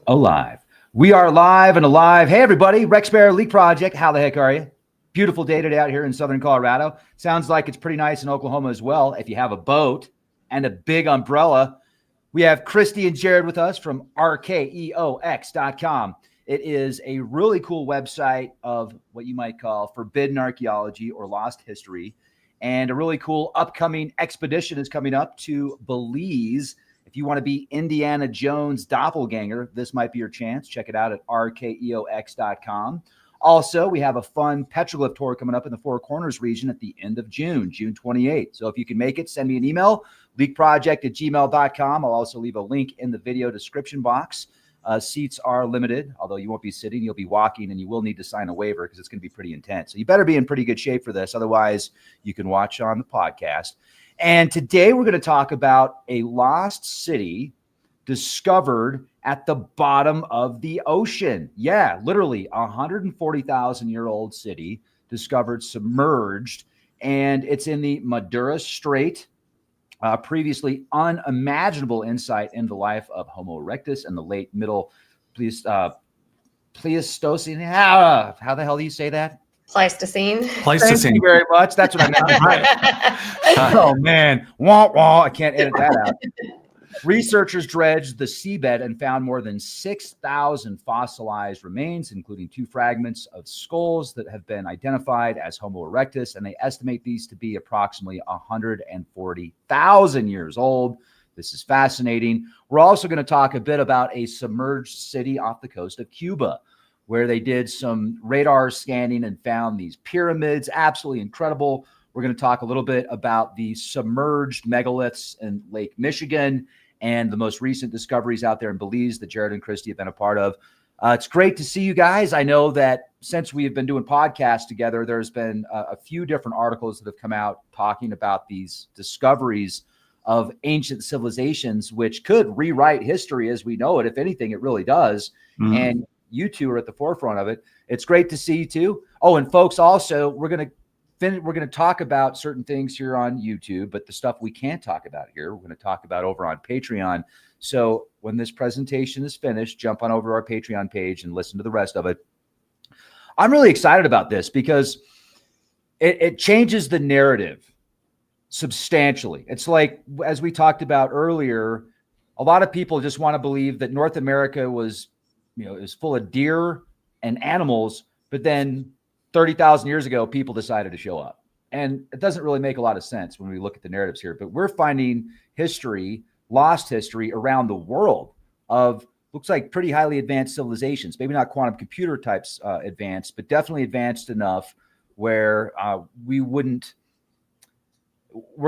Alive. We are live and alive. Hey, everybody. Rex Bear Leak Project. How the heck are you? Beautiful day today out here in southern Colorado. Sounds like it's pretty nice in Oklahoma as well. If you have a boat and a big umbrella, we have Christy and Jared with us from rkeox.com. It is a really cool website of what you might call forbidden archaeology or lost history. And a really cool upcoming expedition is coming up to Belize. If you want to be Indiana Jones doppelganger, this might be your chance. Check it out at rkeox.com. Also, we have a fun petroglyph tour coming up in the Four Corners region at the end of June 28th. So if you can make it, send me an email, leakproject@gmail.com. I'll also leave a link in the video description box. Seats are limited, although you won't be sitting, you'll be walking, and you will need to sign a waiver because it's going to be pretty intense. So you better be in pretty good shape for this. Otherwise, you can watch on the podcast. And today we're going to talk about a lost city discovered at the bottom of the ocean. Yeah, literally a 140,000-year-old city discovered submerged, and it's in the Madura Strait. Previously unimaginable insight into the life of Homo erectus and the late Middle Pleistocene. How the hell do you say that? Pleistocene. Thank you very much. That's what I meant. Oh, man. Wah, wah. I can't edit that out. Researchers dredged the seabed and found more than 6,000 fossilized remains, including 2 fragments of skulls that have been identified as Homo erectus, and they estimate these to be approximately 140,000 years old. This is fascinating. We're also going to talk a bit about a submerged city off the coast of Cuba, where they did some radar scanning and found these pyramids. Absolutely incredible. We're going to talk a little bit about the submerged megaliths in Lake Michigan and the most recent discoveries out there in Belize that Jared and Christy have been a part of. It's great to see you guys. I know that since we have been doing podcasts together, there's been a few different articles that have come out talking about these discoveries of ancient civilizations, which could rewrite history as we know it. If anything, it really does. Mm-hmm. And you two are at the forefront of it. It's great to see you too. Oh, and folks, also, we're going to talk about certain things here on YouTube, but the stuff we can't talk about here, we're going to talk about over on Patreon. So when this presentation is finished, jump on over to our Patreon page and listen to the rest of it. I'm really excited about this because it changes the narrative substantially. It's like, as we talked about earlier, a lot of people just want to believe that North America was, is full of deer and animals, but then 30,000 years ago, people decided to show up. And it doesn't really make a lot of sense when we look at the narratives here, but we're finding history, lost history around the world of looks like pretty highly advanced civilizations, maybe not quantum computer types advanced, but definitely advanced enough where we're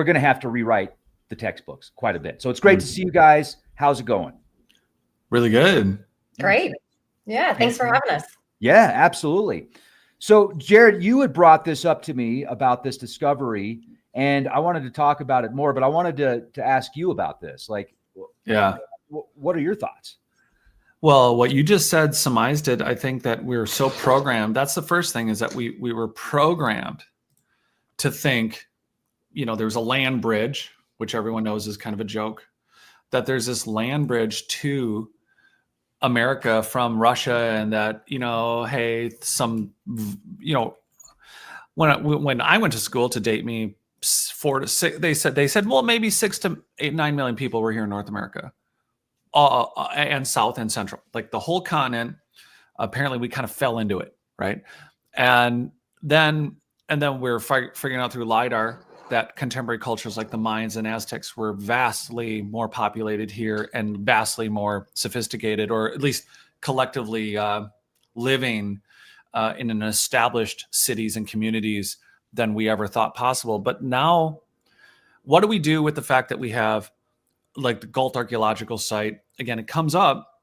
going to have to rewrite the textbooks quite a bit. So it's great to see you guys. How's it going? Really good. Great. Yeah. Thanks for having us. Yeah, absolutely. So, Jared, you had brought this up to me about this discovery, and I wanted to talk about it more, but I wanted to ask you about this. Like, yeah, what are your thoughts? Well, what you just said surmised it. I think that we're so programmed. That's the first thing, is that we were programmed to think, there's a land bridge, which everyone knows is kind of a joke, that there's this land bridge to America from Russia, and that, hey, when I went to school, to date me, 4 to 6, they said, well, maybe 6 to 8, 9 million people were here in North America, and South and Central, like the whole continent. Apparently, we kind of fell into it, right? And then we're figuring out through LiDAR that contemporary cultures like the Mayans and Aztecs were vastly more populated here and vastly more sophisticated, or at least collectively living in an established cities and communities than we ever thought possible. But now, what do we do with the fact that we have, like, the Galt archaeological site? Again, it comes up,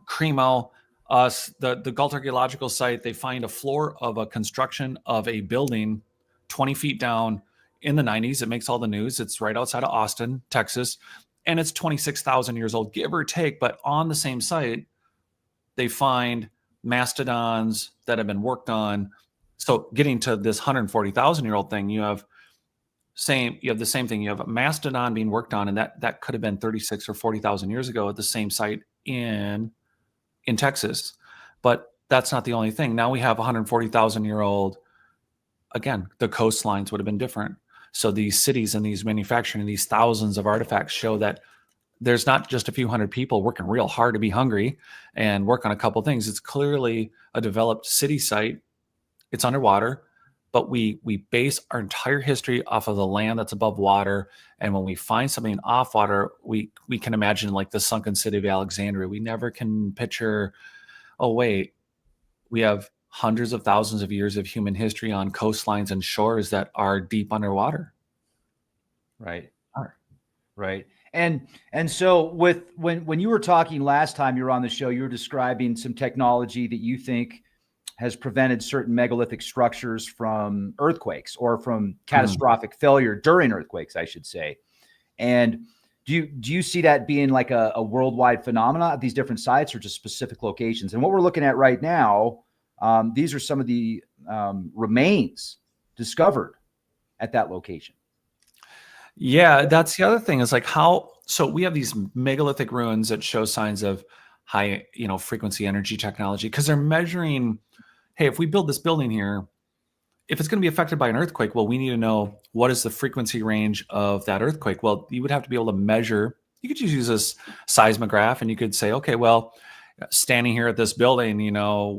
Cremo, the Galt archaeological site, they find a floor of a construction of a building 20 feet down in the 90s. It makes all the news. It's right outside of Austin, Texas, and it's 26,000 years old, give or take. But on the same site, they find mastodons that have been worked on. So getting to this 140,000-year-old thing, you have the same thing. You have a mastodon being worked on, and that could have been 36 or 40,000 years ago at the same site in in Texas. But that's not the only thing. Now we have 140,000-year-old, again, the coastlines would have been different. So these cities and these manufacturing, these thousands of artifacts show that there's not just a few hundred people working real hard to be hungry and work on a couple things. It's clearly a developed city site. It's underwater, but we base our entire history off of the land that's above water. And when we find something off water, we can imagine like the sunken city of Alexandria. We never can picture, oh wait, we have hundreds of thousands of years of human history on coastlines and shores that are deep underwater. Right. Right. And so with when you were talking last time you were on the show, you were describing some technology that you think has prevented certain megalithic structures from earthquakes or from catastrophic failure during earthquakes, I should say. And do you see that being like a worldwide phenomenon at these different sites or just specific locations? And what we're looking at right now, these are some of the remains discovered at that location. Yeah, that's the other thing is like so we have these megalithic ruins that show signs of high, frequency energy technology because they're measuring, hey, if we build this building here, if it's going to be affected by an earthquake, well, we need to know what is the frequency range of that earthquake. Well, you would have to be able to measure. You could just use this seismograph and you could say, okay, well, standing here at this building,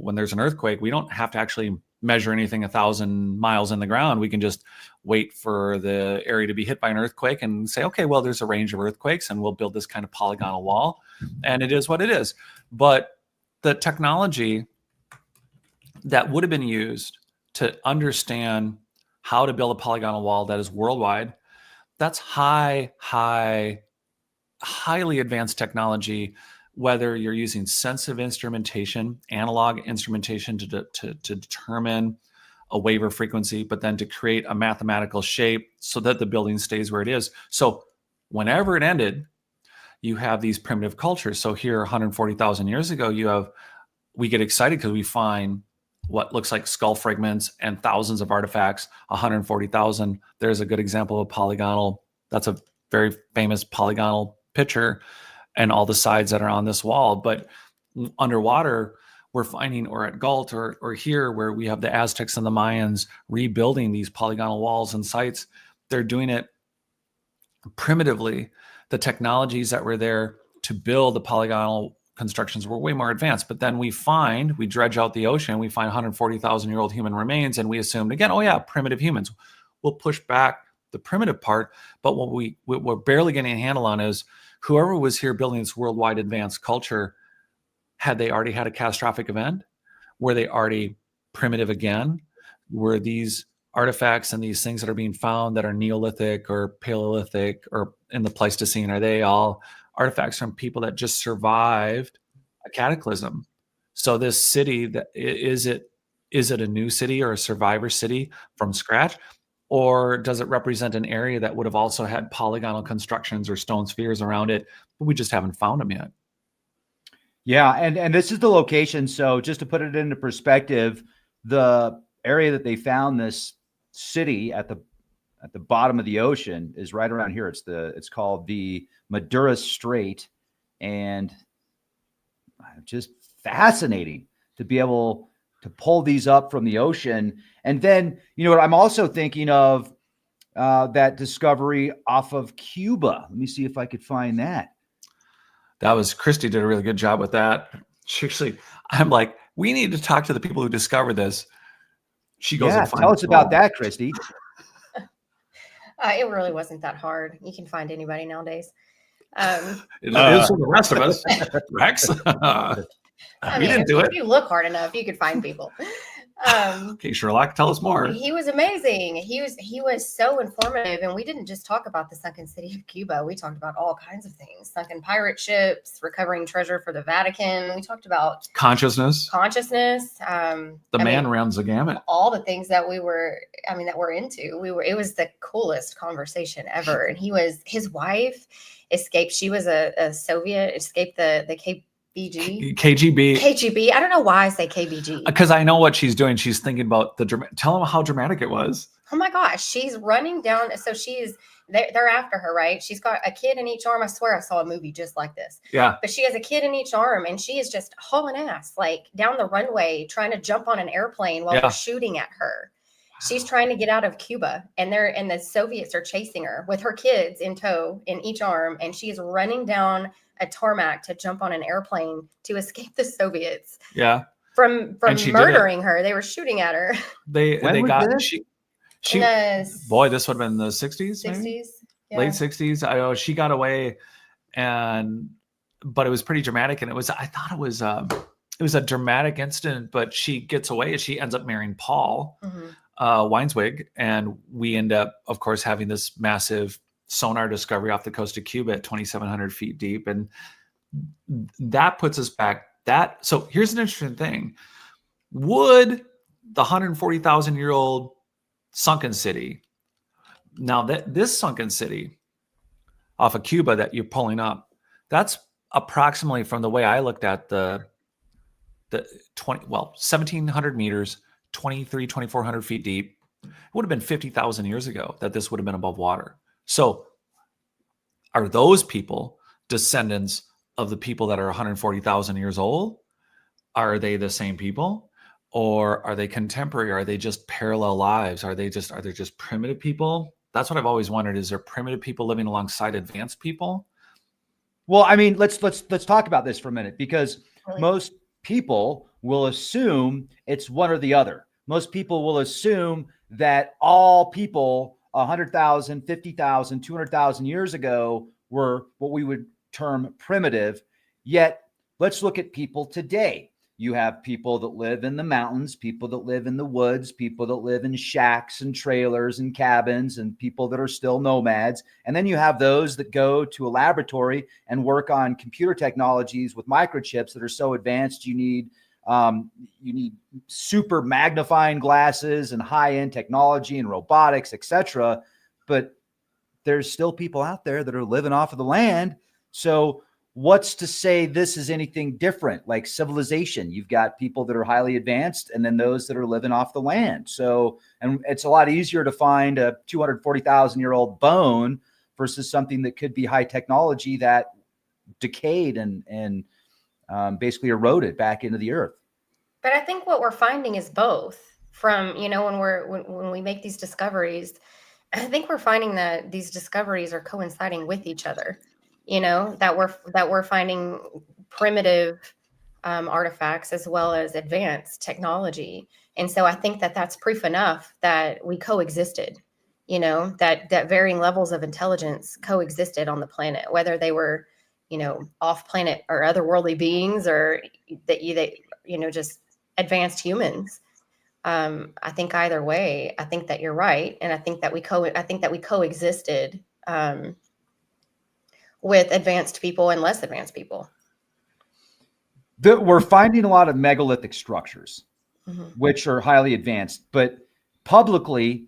when there's an earthquake, we don't have to actually measure anything 1,000 miles in the ground. We can just wait for the area to be hit by an earthquake and say, okay, well, there's a range of earthquakes and we'll build this kind of polygonal wall. And it is what it is. But the technology that would have been used to understand how to build a polygonal wall that is worldwide, that's highly advanced technology, whether you're using sensitive instrumentation, analog instrumentation to determine a wave or frequency, but then to create a mathematical shape so that the building stays where it is. So whenever it ended, you have these primitive cultures. So here, 140,000 years ago, we get excited because we find what looks like skull fragments and thousands of artifacts, 140,000. There's a good example of polygonal. That's a very famous polygonal picture and all the sides that are on this wall. But underwater, we're finding, or at Galt or here where we have the Aztecs and the Mayans rebuilding these polygonal walls and sites, they're doing it primitively. The technologies that were there to build the polygonal constructions were way more advanced. But then we dredge out the ocean, we find 140,000-year-old human remains, and we assumed again, oh yeah, primitive humans. We'll push back the primitive part, but what we're barely getting a handle on is whoever was here building this worldwide advanced culture, had they already had a catastrophic event? Were they already primitive again? Were these artifacts and these things that are being found that are Neolithic or Paleolithic or in the Pleistocene, are they all artifacts from people that just survived a cataclysm? So this city, is it a new city or a survivor city from scratch? Or does it represent an area that would have also had polygonal constructions or stone spheres around it, but we just haven't found them yet? Yeah, and this is the location. So just to put it into perspective, the area that they found this city at the bottom of the ocean is right around here. It's called the Madura Strait, and just fascinating to be able to pull these up from the ocean. And then, what I'm also thinking of, that discovery off of Cuba. Let me see if I could find that. That was, Christy did a really good job with that. Seriously, I'm like, we need to talk to the people who discovered this. She goes, yeah, tell us about that, Christy. It really wasn't that hard. You can find anybody nowadays. It is for the rest of us, Rex. We didn't do it. If you look hard enough, you could find people. Okay, Sherlock, tell us more. He was amazing. He was so informative, and we didn't just talk about the sunken city of Cuba. We talked about all kinds of things: sunken pirate ships, recovering treasure for the Vatican. We talked about consciousness. The man runs the gamut. All the things that we're into. It was the coolest conversation ever. And his wife escaped. She was a Soviet, escaped the Cape KGB. KGB. I don't know why I say KBG. Because I know what she's doing. She's thinking about tell them how dramatic it was. Oh my gosh, she's running down. So they're after her, right? She's got a kid in each arm. I swear I saw a movie just like this. Yeah. But she has a kid in each arm, and she is just hauling ass, like down the runway, trying to jump on an airplane while they're shooting at her. She's trying to get out of Cuba, and the Soviets are chasing her with her kids in tow in each arm, and she is running down a tarmac to jump on an airplane to escape the Soviets. Yeah. From murdering her. They were shooting at her. Boy, this would have been the 60s, 60s, yeah. Late 60s. I know she got away, but it was pretty dramatic, and I thought it was a dramatic incident, but she gets away and she ends up marrying Paul Weinswig, and we end up, of course, having this massive sonar discovery off the coast of Cuba at 2,700 feet deep, and that puts us back. So here's an interesting thing: would the 140,000-year-old sunken city, now that this sunken city off of Cuba that you're pulling up, that's approximately, from the way I looked at the 1,700 meters, 2,400 feet deep. It would have been 50,000 years ago that this would have been above water. So are those people descendants of the people that are 140,000 years old? Are they the same people? Or are they contemporary? Are they just parallel lives? Are they just primitive people? That's what I've always wondered. Is there primitive people living alongside advanced people? Well, I mean, let's talk about this for a minute, because most people will assume it's one or the other. Most people will assume that all people 100,000, 50,000, 200,000 years ago were what we would term primitive. Yet, let's look at people today. You have people that live in the mountains, people that live in the woods, people that live in shacks and trailers and cabins, and people that are still nomads. And then you have those that go to a laboratory and work on computer technologies with microchips that are so advanced you need super magnifying glasses and high-end technology and robotics, etc. But there's still people out there that are living off of the land. So what's to say this is anything different? Like civilization, you've got people that are highly advanced and then those that are living off the land. So, and it's a lot easier to find a 240,000-year-old bone versus something that could be high technology that decayed and basically eroded back into the earth. But I think what we're finding is both. From, when we make these discoveries, I think we're finding that these discoveries are coinciding with each other. That we're finding primitive artifacts as well as advanced technology. And so I think that that's proof enough that we coexisted, that varying levels of intelligence coexisted on the planet, whether they were, off planet or otherworldly beings, or just advanced humans. I think either way, I think that you're right. And I think that we coexisted, with advanced people and less advanced people. We're finding a lot of megalithic structures, which are highly advanced, but publicly,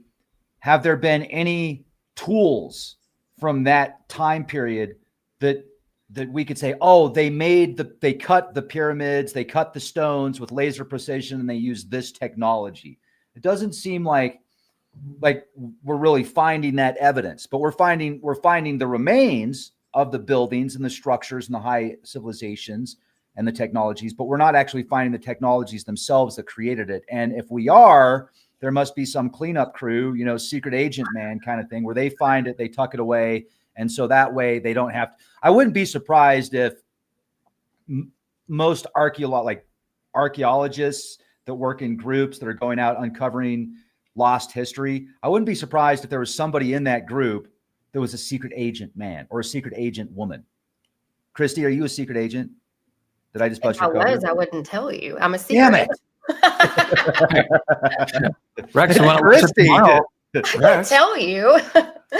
have there been any tools from that time period that we could say, oh, they cut the pyramids, they cut the stones with laser precision, and they used this technology? It doesn't seem like we're really finding that evidence, but we're finding the remains of the buildings and the structures and the high civilizations and the technologies, but we're not actually finding the technologies themselves that created it. And if we are, there must be some cleanup crew, secret agent man kind of thing, where they find it, they tuck it away. And so that way they don't have to. I wouldn't be surprised if most archaeologists that work in groups that are going out uncovering lost history, I wouldn't be surprised if there was somebody in that group that was a secret agent man or a secret agent woman. Christy, are you a secret agent? Did I just bust your cover? I wouldn't tell you. I'm a secret. Damn it. Rex, Christy, I won't tell you.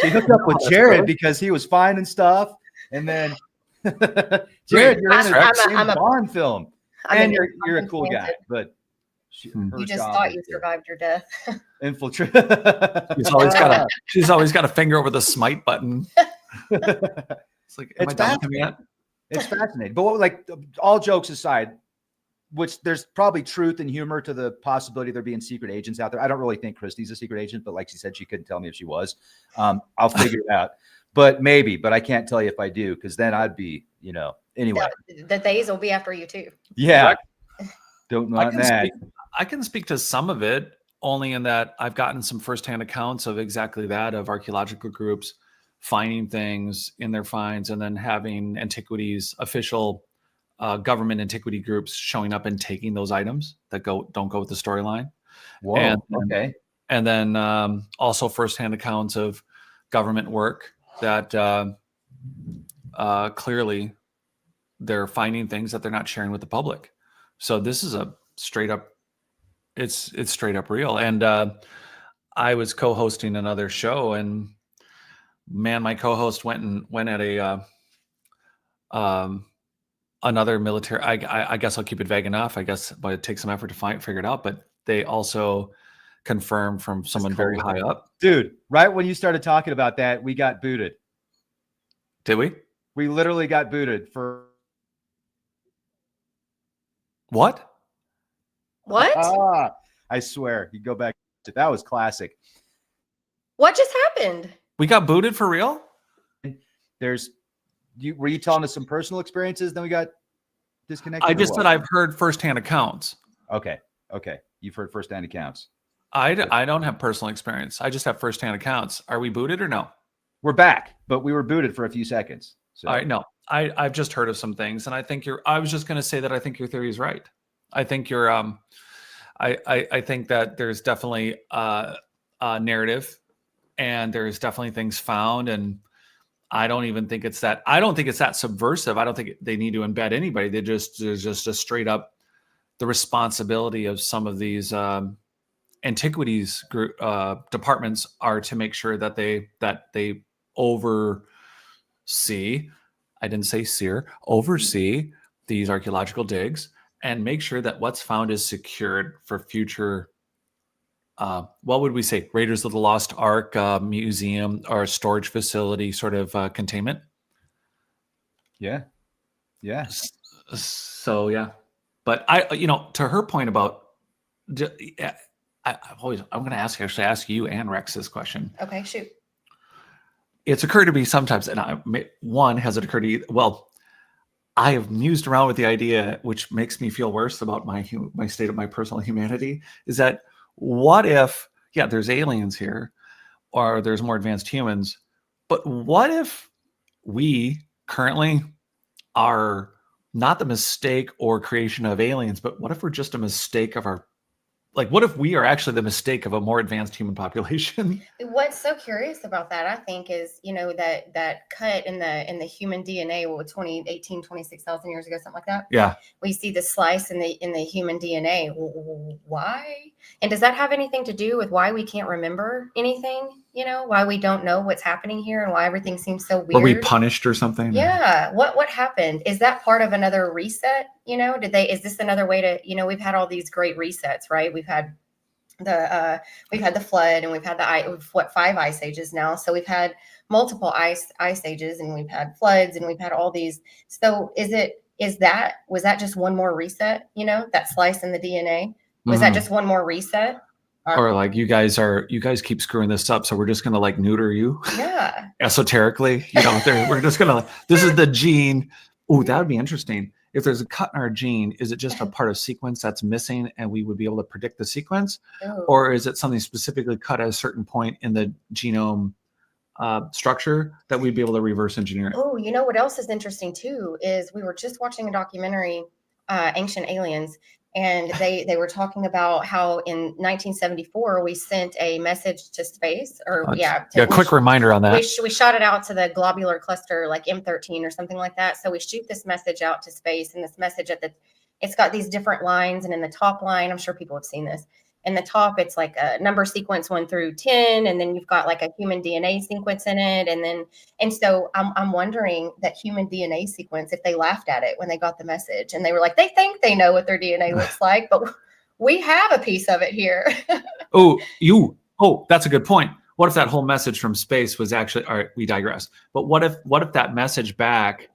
She hooked up with Jared because he was finding stuff. And then Jared, you're in a Bond film. And you're a cool guy, but you just thought you survived your death. Infiltrate. She's always got a finger over the smite button. It's like, am I done yet? It's fascinating. But like all jokes aside, which there's probably truth and humor to the possibility of there being secret agents out there. I don't really think Christy's a secret agent, but like she said, she couldn't tell me if she was. I'll figure it out. But maybe, but I can't tell you if I do, because then I'd be, anyway. The days will be after you too. Yeah. Don't want that. I can speak to some of it, only in that I've gotten some firsthand accounts of exactly that, of archaeological groups finding things in their finds and then having Antiquities, official government antiquity groups showing up and taking those items that don't go with the storyline. Whoa, okay. And then also firsthand accounts of government work that clearly they're finding things that they're not sharing with the public. So this is a straight up, it's straight up real. And I was co-hosting another show, and man, my co-host went at a another military. I guess I'll keep it vague enough. I guess, but it takes some effort to figure it out. But they also confirmed from someone very high up. Dude, right when you started talking about that, we got booted. Did we? We literally got booted for what? What? I swear, you go back. That was classic. What just happened? We got booted for real? Were you telling us some personal experiences? Then we got disconnected. I just said I've heard firsthand accounts. Okay. You've heard firsthand accounts. I don't have personal experience. I just have firsthand accounts. Are we booted or no? We're back, but we were booted for a few seconds. So. All right, no. I've just heard of some things, and I was just going to say that I think your theory is right. I think you're I think that there's definitely a narrative, and there's definitely things found, and I don't think it's that subversive. I don't think they need to embed anybody. There's just a straight up the responsibility of some of these antiquities group departments are to make sure that they oversee. I didn't say sear, oversee these archaeological digs and make sure that what's found is secured for future. What would we say? Raiders of the Lost Ark museum or storage facility sort of containment. Yeah. So yeah, but to her point about, I'm going to ask you and Rex this question. Okay, shoot. It's occurred to me sometimes, and has it occurred to you? Well, I have mused around with the idea, which makes me feel worse about my state of my personal humanity, is that what if, there's aliens here, or there's more advanced humans, but what if we currently are not the mistake or creation of aliens, but what if we're just a mistake of what if we are actually the mistake of a more advanced human population? What's so curious about that, I think, is, that cut in the human DNA, 26,000 years ago, something like that. Yeah. We see the slice in the human DNA. Why? And does that have anything to do with why we can't remember anything? Why we don't know what's happening here and why everything seems so weird? Were we punished or something? Yeah. What happened? Is that part of another reset? Is this another way to, we've had all these great resets, right? We've had the flood, and we've had 5 ice ages now. So we've had multiple ice ages, and we've had floods, and we've had all these. So was that just one more reset? That slice in the DNA, was that just one more reset? Or like you guys keep screwing this up, so we're just gonna neuter you. Yeah. Esoterically, we're just gonna. This is the gene. Oh, that would be interesting. If there's a cut in our gene, is it just a part of sequence that's missing, and we would be able to predict the sequence, or is it something specifically cut at a certain point in the genome structure that we'd be able to reverse engineer it? Oh, what else is interesting too is we were just watching a documentary, Ancient Aliens. And they were talking about how in 1974 we sent a message to space, quick reminder on that. We shot it out to the globular cluster, like M13 or something like that. So we shoot this message out to space, and this message it's got these different lines, and in the top line, I'm sure people have seen this. In the top, it's like a number sequence 1 through 10, and then you've got like a human DNA sequence in it, and so I'm wondering that human DNA sequence, if they laughed at it when they got the message, and they were like, they think they know what their DNA looks like, but we have a piece of it here. That's a good point. What if that whole message from space was actually? All right, we digress. But what if that message back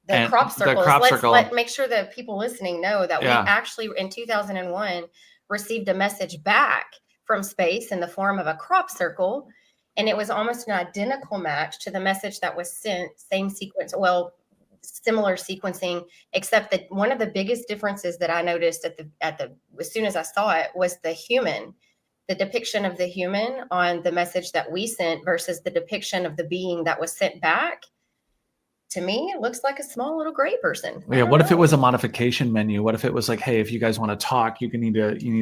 The crop circles. circle. Let's make sure that people listening know that we Yeah. actually in 2001 received a message back from space in the form of a crop circle, and it was almost an identical match to the message that was sent, same sequence, well, similar sequencing, except that one of the biggest differences that I noticed at the as soon as I saw it was the depiction of the human on the message that we sent versus the depiction of the being that was sent back. To me, it looks like a small little gray person. Yeah. What if it was a modification menu? What if it was like, hey, if you guys want to talk, you need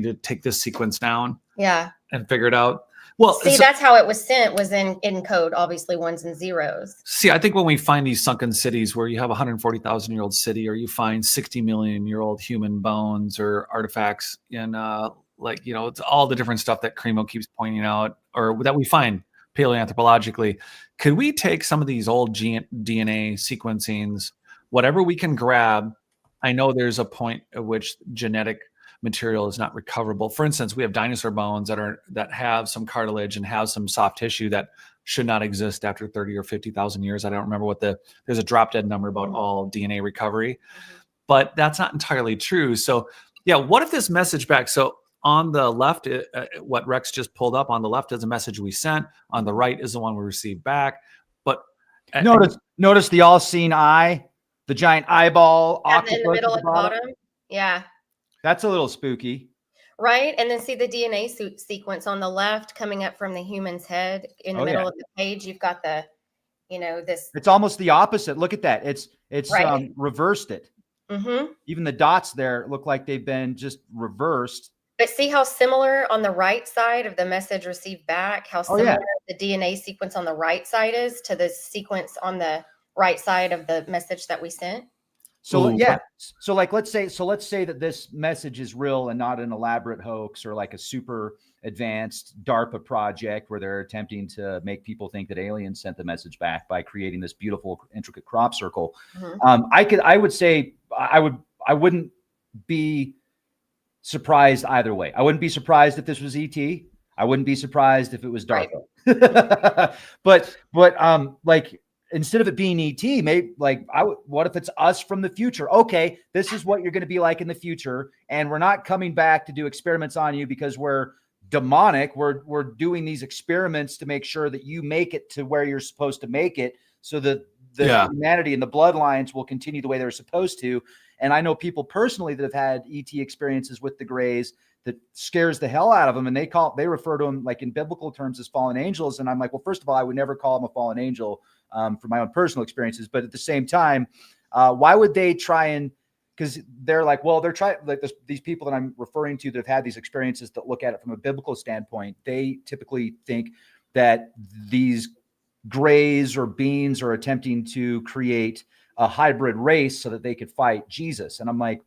to take this sequence down. Yeah. And figure it out. Well, see, that's how it was sent, was in code, obviously ones and zeros. See, I think when we find these sunken cities where you have a 140,000-year-old city, or you find 60 million-year-old human bones or artifacts in it's all the different stuff that Cremo keeps pointing out, or that we find paleoanthropologically, could we take some of these old DNA sequencings, whatever we can grab? I know there's a point at which genetic material is not recoverable. For instance, we have dinosaur bones that have some cartilage and have some soft tissue that should not exist after 30 or 50,000 years. I don't remember there's a drop dead number about all DNA recovery, but that's not entirely true. So yeah, what if this message back? So on the left, what Rex just pulled up on the left is a message we sent. On the right is the one we received back. But notice the all-seeing eye, the giant eyeball, octopus in the middle at the bottom. Yeah. That's a little spooky. Right. And then see the DNA sequence on the left coming up from the human's head in the middle of the page. You've got the, this. It's almost the opposite. Look at that. It's right. Reversed it. Mm-hmm. Even the dots there look like they've been just reversed. But see how similar on the right side of the message received back, how similar the DNA sequence on the right side is to the sequence on the right side of the message that we sent. So so let's say that this message is real and not an elaborate hoax or like a super advanced DARPA project where they're attempting to make people think that aliens sent the message back by creating this beautiful intricate crop circle. Mm-hmm. I wouldn't be surprised either way. I wouldn't be surprised if this was ET. I wouldn't be surprised if it was DARPA. Right. but instead of it being ET, maybe what if it's us from the future? Okay, this is what you're going to be like in the future, and we're not coming back to do experiments on you because we're demonic. We're doing these experiments to make sure that you make it to where you're supposed to make it, so that the humanity and the bloodlines will continue the way they're supposed to. And I know people personally that have had ET experiences with the Greys that scares the hell out of them, and they refer to them like in biblical terms as fallen angels. And I'm like, well, first of all, I would never call them a fallen angel. From my own personal experiences, but at the same time, why would they try and? Because they're like, well, they're trying these people that I'm referring to that have had these experiences that look at it from a biblical standpoint. They typically think that these Greys or beings are attempting to create a hybrid race so that they could fight Jesus. And I'm like,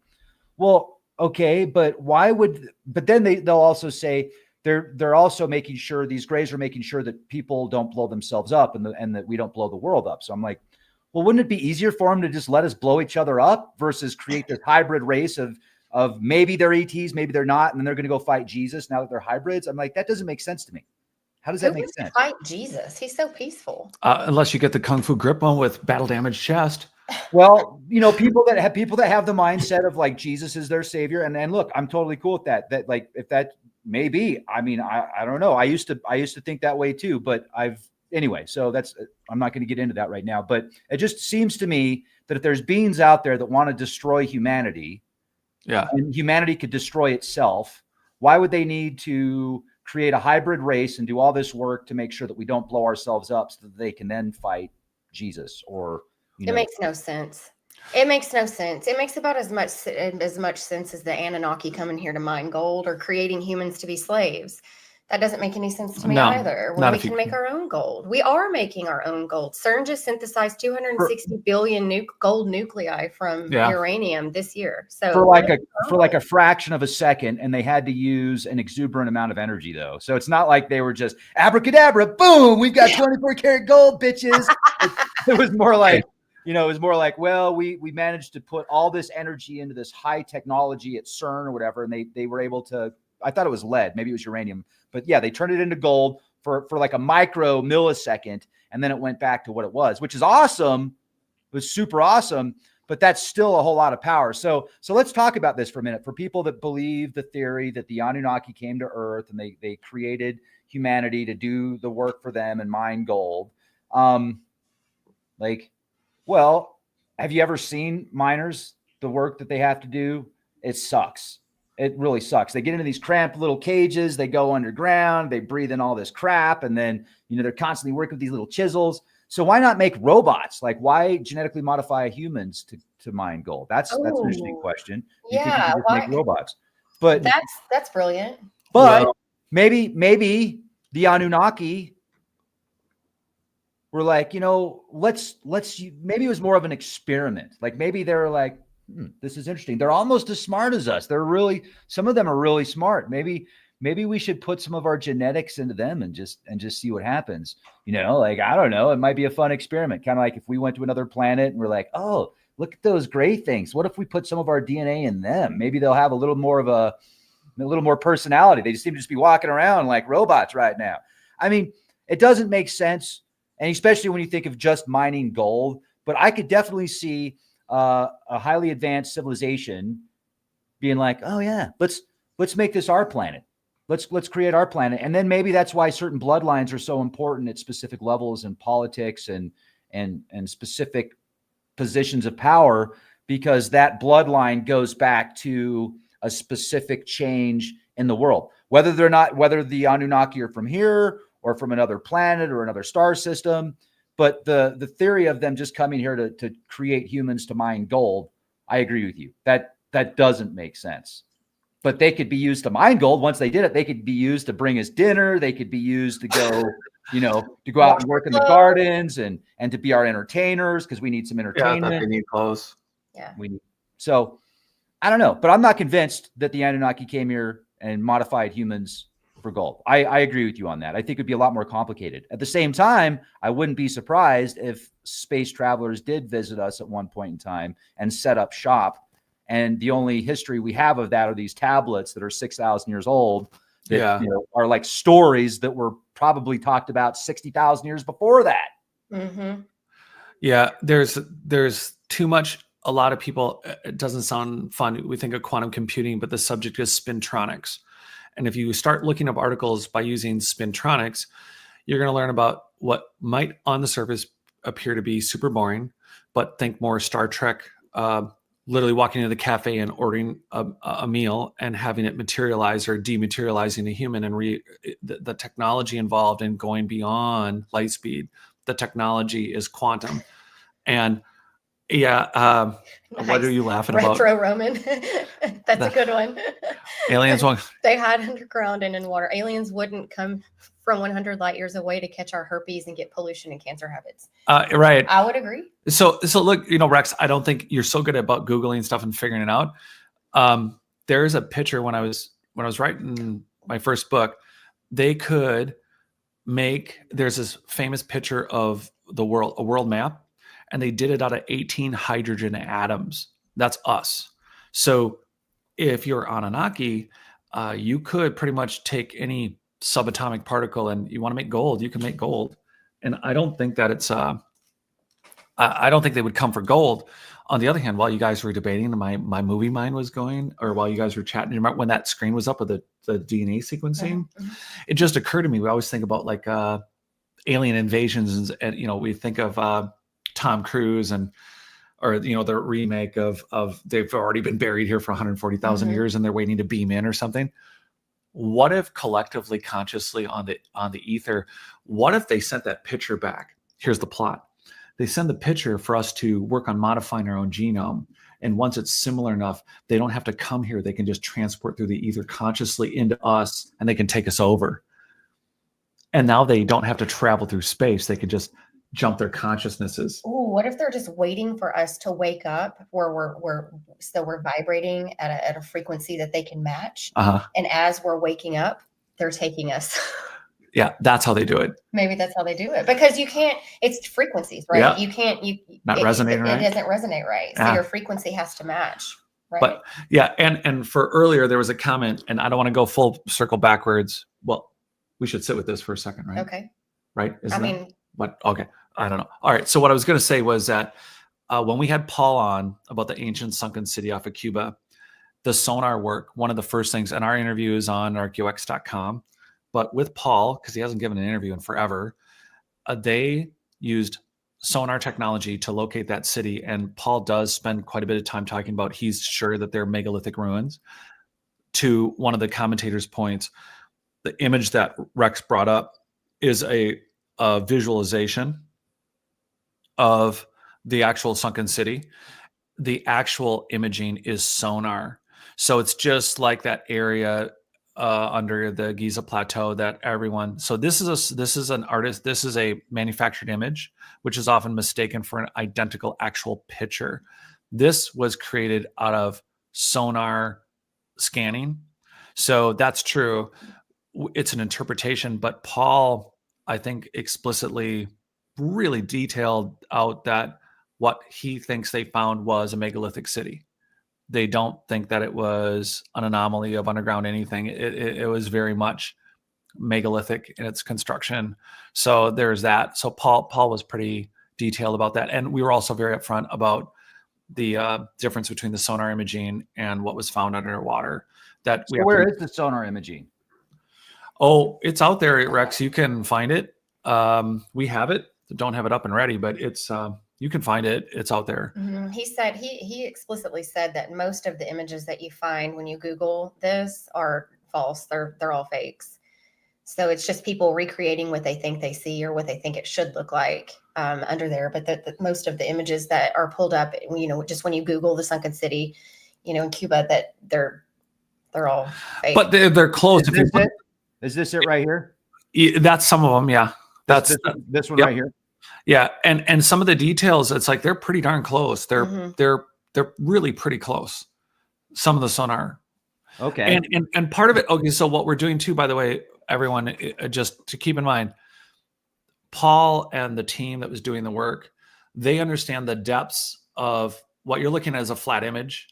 well, okay, but why would? But then they'll also say. They're also making sure, these Greys are making sure that people don't blow themselves up and that we don't blow the world up. So I'm like, well, wouldn't it be easier for them to just let us blow each other up versus create this hybrid race of maybe they're ETs, maybe they're not, and then they're going to go fight Jesus now that they're hybrids? I'm like, that doesn't make sense to me. How does that make sense? Fight Jesus. He's so peaceful. Unless you get the Kung Fu grip one with battle damaged chest. Well, people that have the mindset of like Jesus is their savior. And look, I'm totally cool with that. That like, if that maybe, I mean, I don't know. I used to think that way too, but anyway, so I'm not going to get into that right now, but it just seems to me that if there's beings out there that want to destroy humanity, and humanity could destroy itself, why would they need to create a hybrid race and do all this work to make sure that we don't blow ourselves up so that they can then fight Jesus? Or it makes no sense. It makes no sense. It makes about as much sense as the Anunnaki coming here to mine gold or creating humans to be slaves. That doesn't make any sense to me either. When we can make our own gold. We are making our own gold. CERN just synthesized 260 billion gold nuclei from uranium this year. So for like a fraction of a second, and they had to use an exuberant amount of energy though. So it's not like they were just abracadabra, boom, we've got 24 karat gold, bitches. It was more like, it was more like, well, we managed to put all this energy into this high technology at CERN or whatever, and they were able to. I thought it was lead, maybe it was uranium, but yeah, they turned it into gold for like a micro millisecond, and then it went back to what it was, which is awesome. was super awesome, but that's still a whole lot of power. So let's talk about this for a minute. For people that believe the theory that the Anunnaki came to Earth and they created humanity to do the work for them and mine gold. Well, have you ever seen miners, the work that they have to do? It sucks. It really sucks. They get into these cramped little cages, they go underground, they breathe in all this crap, and then, they're constantly working with these little chisels. So why not make robots? Like, why genetically modify humans to mine gold? That's an interesting question. You think you can just make robots? But that's brilliant. But maybe the Anunnaki were like, let's maybe it was more of an experiment. Like maybe they're like, this is interesting. They're almost as smart as us. Some of them are really smart. Maybe we should put some of our genetics into them and just see what happens. Like, I don't know. It might be a fun experiment. Kind of like if we went to another planet and we're like, oh, look at those gray things. What if we put some of our DNA in them? Maybe they'll have a little more personality. They just seem to just be walking around like robots right now. I mean, it doesn't make sense. And especially when you think of just mining gold, but I could definitely see a highly advanced civilization being like, oh yeah, let's make this our planet. Let's create our planet. And then maybe that's why certain bloodlines are so important at specific levels in politics and specific positions of power, because that bloodline goes back to a specific change in the world, whether the Anunnaki are from here or from another planet or another star system. But the theory of them just coming here to create humans to mine gold, I agree with you. That doesn't make sense. But they could be used to mine gold. Once they did it, they could be used to bring us dinner. They could be used to go, to go out and work in the gardens and to be our entertainers, because we need some entertainment. Yeah, they need clothes. Yeah. So I don't know, but I'm not convinced that the Anunnaki came here and modified humans for gold. I agree with you on that. I think it'd be a lot more complicated. At the same time, I wouldn't be surprised if space travelers did visit us at one point in time and set up shop. And the only history we have of that are these tablets that are 6,000 years old that are like stories that were probably talked about 60,000 years before that. Mm-hmm. Yeah, there's too much. A lot of people, it doesn't sound fun. We think of quantum computing, but the subject is spintronics. And if you start looking up articles by using spintronics, you're going to learn about what might on the surface appear to be super boring, but think more Star Trek, literally walking into the cafe and ordering a meal and having it materialize or dematerializing a human, and the technology involved in going beyond light speed. The technology is quantum. And nice. What are you laughing about? Retro-Roman. That's a good one. Aliens won't. They hide underground and in water. Aliens wouldn't come from 100 light years away to catch our herpes and get pollution and cancer habits. Right. I would agree. So look, Rex, I don't think you're so good about Googling stuff and figuring it out. There's a picture when I was writing my first book, there's this famous picture of a world map, and they did it out of 18 hydrogen atoms. That's us. So if you're Anunnaki, you could pretty much take any subatomic particle and you want to make gold, you can make gold. And I don't think that I don't think they would come for gold. On the other hand, while you guys were debating, my movie mind was going, or while you guys were chatting, you remember when that screen was up with the DNA sequencing? Mm-hmm. It just occurred to me, we always think about like alien invasions, and we think of Tom Cruise or the remake of they've already been buried here for 140,000 mm-hmm. years and they're waiting to beam in or something. What if collectively, consciously on the ether, what if they sent that picture back? Here's the plot. They send the picture for us to work on modifying our own genome. And once it's similar enough, they don't have to come here. They can just transport through the ether consciously into us, and they can take us over. And now they don't have to travel through space. They can just jump their consciousnesses. Ooh, what if they're just waiting for us to wake up where we're vibrating at a frequency that they can match? Uh-huh. And as we're waking up, they're taking us. Yeah, that's how they do it. Maybe that's how they do it, because you can't, it's frequencies, right? Yeah. You can't, not resonating right. It doesn't resonate right. So your frequency has to match, right? But yeah, and for earlier, there was a comment, and I don't want to go full circle backwards. Well, we should sit with this for a second, right? Okay. Right? Okay. I don't know. All right. So what I was going to say was that when we had Paul on about the ancient sunken city off of Cuba, the sonar work, one of the first things, and our interview is on archaeox.com, but with Paul, because he hasn't given an interview in forever, they used sonar technology to locate that city. And Paul does spend quite a bit of time talking about he's sure that they're megalithic ruins. To one of the commentators' points, the image that Rex brought up is a visualization of the actual sunken city. The actual imaging is sonar. So it's just like that area under the Giza Plateau that everyone. So this is an artist. This is a manufactured image, which is often mistaken for an identical actual picture. This was created out of sonar scanning. So that's true. It's an interpretation, but Paul, I think, explicitly really detailed out that what he thinks they found was a megalithic city. They don't think that it was an anomaly of underground anything. It was very much megalithic in its construction. So there's that. So Paul was pretty detailed about that. And we were also very upfront about the difference between the sonar imaging and what was found underwater. That so where is the sonar imaging? Oh, it's out there, Rex. You can find it. We have it. Don't have it up and ready, but it's you can find it. It's out there. Mm-hmm. He said he explicitly said that most of the images that you find when you Google this are false. They're all fakes. So it's just people recreating what they think they see or what they think it should look like under there. But that most of the images that are pulled up, just when you Google the sunken city, in Cuba, that they're all fake. But they're close. Is this it right here? That's some of them. Yeah. That's this one, yep. Right here. Yeah. And some of the details, it's like, they're pretty darn close. They're really pretty close. Some of the sonar. Okay. And part of it. Okay. So what we're doing too, by the way, everyone, just to keep in mind, Paul and the team that was doing the work, they understand the depths of what you're looking at as a flat image.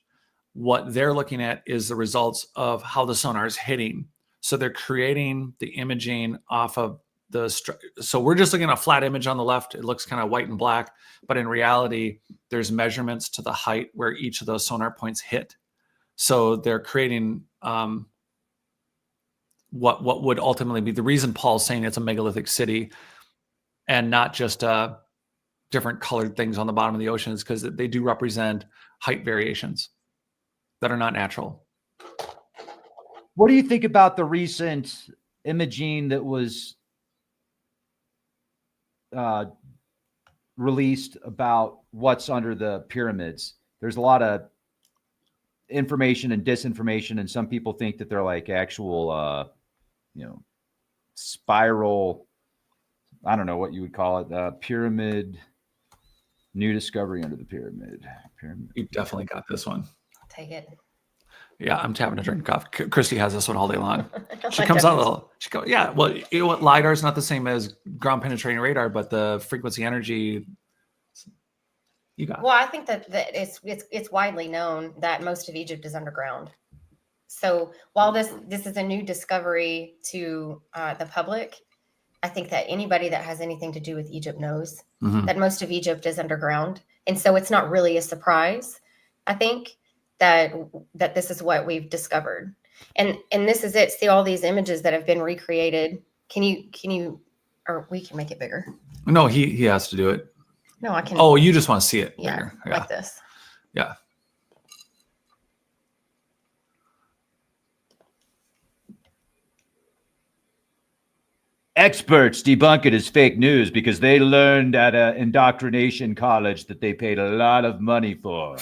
What they're looking at is the results of how the sonar is hitting. So they're creating the imaging off of so we're just looking at a flat image on the left. It looks kind of white and black, but in reality, there's measurements to the height where each of those sonar points hit. So they're creating what would ultimately be the reason Paul's saying it's a megalithic city and not just different colored things on the bottom of the ocean, is because they do represent height variations that are not natural. What do you think about the recent imaging that was released about what's under the pyramids? There's a lot of information and disinformation, and some people think that they're like actual, spiral, I don't know what you would call it, pyramid, new discovery under the pyramid. You definitely got this one. I'll take it. Yeah, I'm tapping a drink coffee. Christy has this one all day long. She comes out a little. She goes, yeah. Well, LiDAR is not the same as ground penetrating radar, but the frequency energy. You got. Well, I think that it's widely known that most of Egypt is underground. So while this is a new discovery to the public, I think that anybody that has anything to do with Egypt knows that most of Egypt is underground, and so it's not really a surprise. I think that this is what we've discovered, and this is it. See all these images that have been recreated. Can you, or we can make it bigger? No, he has to do it. No, I can. Oh, you just want to see it bigger, yeah. Like this. Yeah. Experts debunk it as fake news because they learned at an indoctrination college that they paid a lot of money for.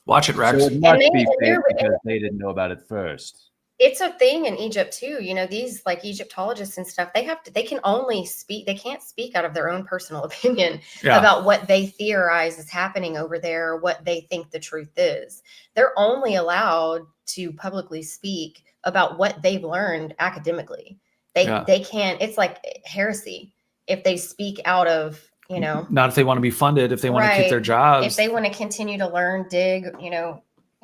Watch it, Rex. So it must be fake because they didn't know about it first. It's a thing in Egypt too. These like Egyptologists and stuff, they can only speak, they can't speak out of their own personal opinion about what they theorize is happening over there, or what they think the truth is. They're only allowed to publicly speak about what they've learned academically. They can't, it's like heresy if they speak out of, not if they want to be funded, if they want to keep their jobs, if they want to continue to learn, dig,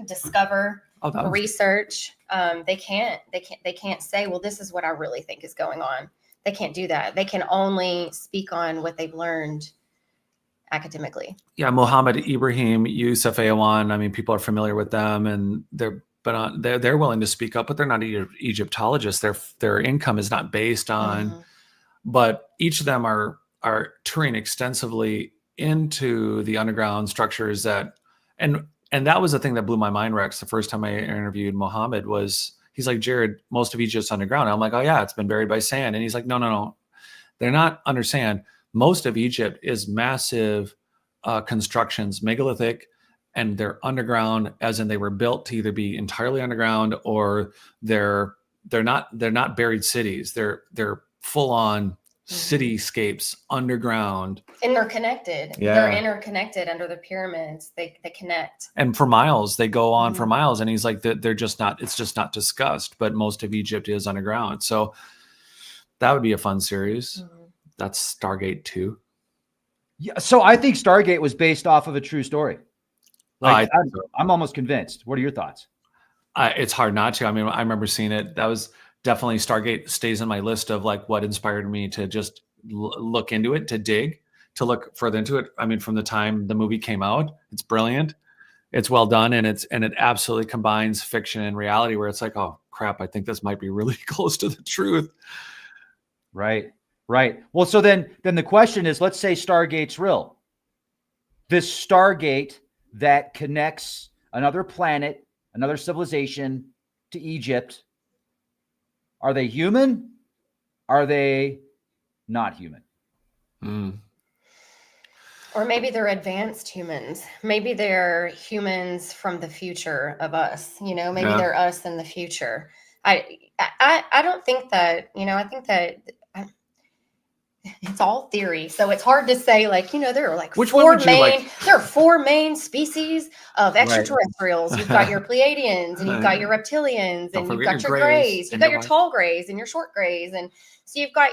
discover, research. They can't say, well, this is what I really think is going on. They can't do that. They can only speak on what they've learned academically. Yeah, Mohammed Ibrahim, Yusuf Ayawan. I mean, people are familiar with them, and they're willing to speak up, but they're not Egyptologists. Their income is not based on. But each of them are touring extensively into the underground structures and that was the thing that blew my mind, Rex. The first time I interviewed Mohammed he's like, Jared, most of Egypt's underground. I'm like, oh yeah, it's been buried by sand. And he's like, no, they're not under sand. Most of Egypt is massive constructions, megalithic, and they're underground, as in they were built to either be entirely underground or they're not buried cities. They're full on cityscapes underground, and they're connected. They're interconnected under the pyramids. They connect, and for miles they go on for miles. And he's like, they're just not, it's just not discussed, but most of Egypt is underground. So that would be a fun series. That's Stargate 2. Yeah, so I think Stargate was based off of a true story. Like, I'm almost convinced. What are your thoughts? It's hard not to. I mean, I remember seeing it. That was definitely, Stargate stays in my list of like what inspired me to just look into it, to dig, to look further into it. I mean, from the time the movie came out, it's brilliant. It's well done. And it absolutely combines fiction and reality, where it's like, oh crap, I think this might be really close to the truth. Right. Well, so then the question is, let's say Stargate's real. This Stargate that connects another planet, another civilization to Egypt, are they human? Are they not human? Or maybe they're advanced humans. Maybe they're humans from the future of us. Maybe they're us in the future. I don't think that, I think that it's all theory. So it's hard to say, like, there are like there are 4 main species of extraterrestrials. You've got your Pleiadians, and you've got your reptilians, and you've got your grays, you've got your tall grays and your short grays. And so you've got,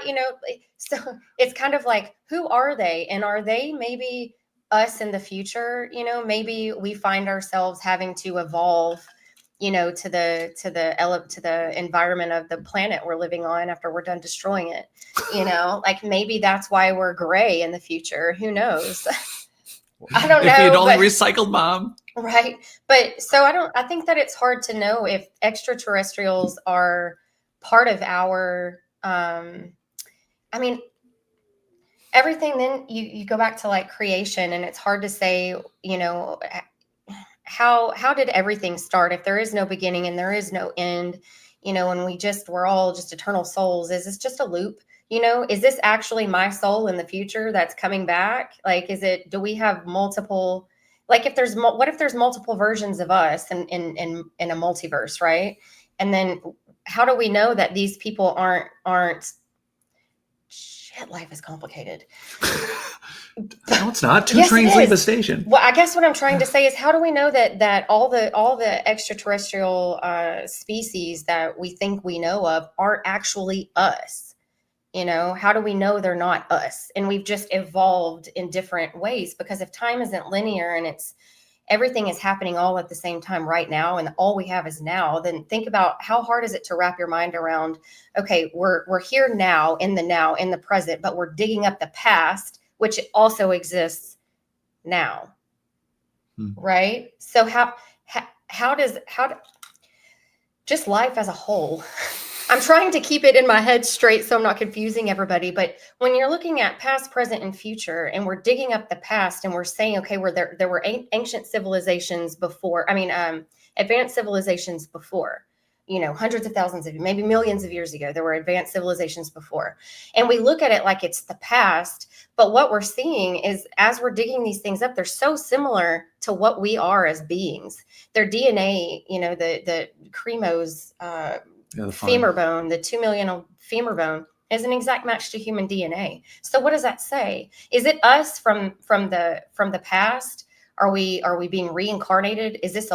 so it's kind of like, who are they? And are they maybe us in the future? Maybe we find ourselves having to evolve, to the environment of the planet we're living on after we're done destroying it. Like maybe that's why we're gray in the future. Who knows? I don't know. If you'd only recycled, Mom. Right. But so I think that it's hard to know if extraterrestrials are part of our, I mean, everything. Then you go back to like creation, and it's hard to say, how did everything start if there is no beginning and there is no end, and we're all just eternal souls. Is this just a loop? Is this actually my soul in the future that's coming back? Like, do we have multiple, like what if there's multiple versions of us in a multiverse, right? And then how do we know that these people aren't shit, life is complicated. No, it's not. Two trains leave a station. Well, I guess what I'm trying to say is, how do we know that all the extraterrestrial species that we think we know of aren't actually us? How do we know they're not us? And we've just evolved in different ways, because if time isn't linear and everything is happening all at the same time right now, and all we have is now, then think about how hard is it to wrap your mind around, okay, we're here now, in the present, but we're digging up the past, which also exists now. Right? So how just life as a whole, I'm trying to keep it in my head straight so I'm not confusing everybody. But when you're looking at past, present, and future, and we're digging up the past, and we're saying, okay, there were ancient civilizations before, advanced civilizations before, hundreds of thousands of, maybe millions of years ago, there were advanced civilizations before. And we look at it like it's the past. But what we're seeing is, as we're digging these things up, they're so similar to what we are as beings. Their DNA, the Cremo's, the femur bone, the 2 million femur bone, is an exact match to human DNA. So what does that say? Is it us from the past? Are we being reincarnated? Is this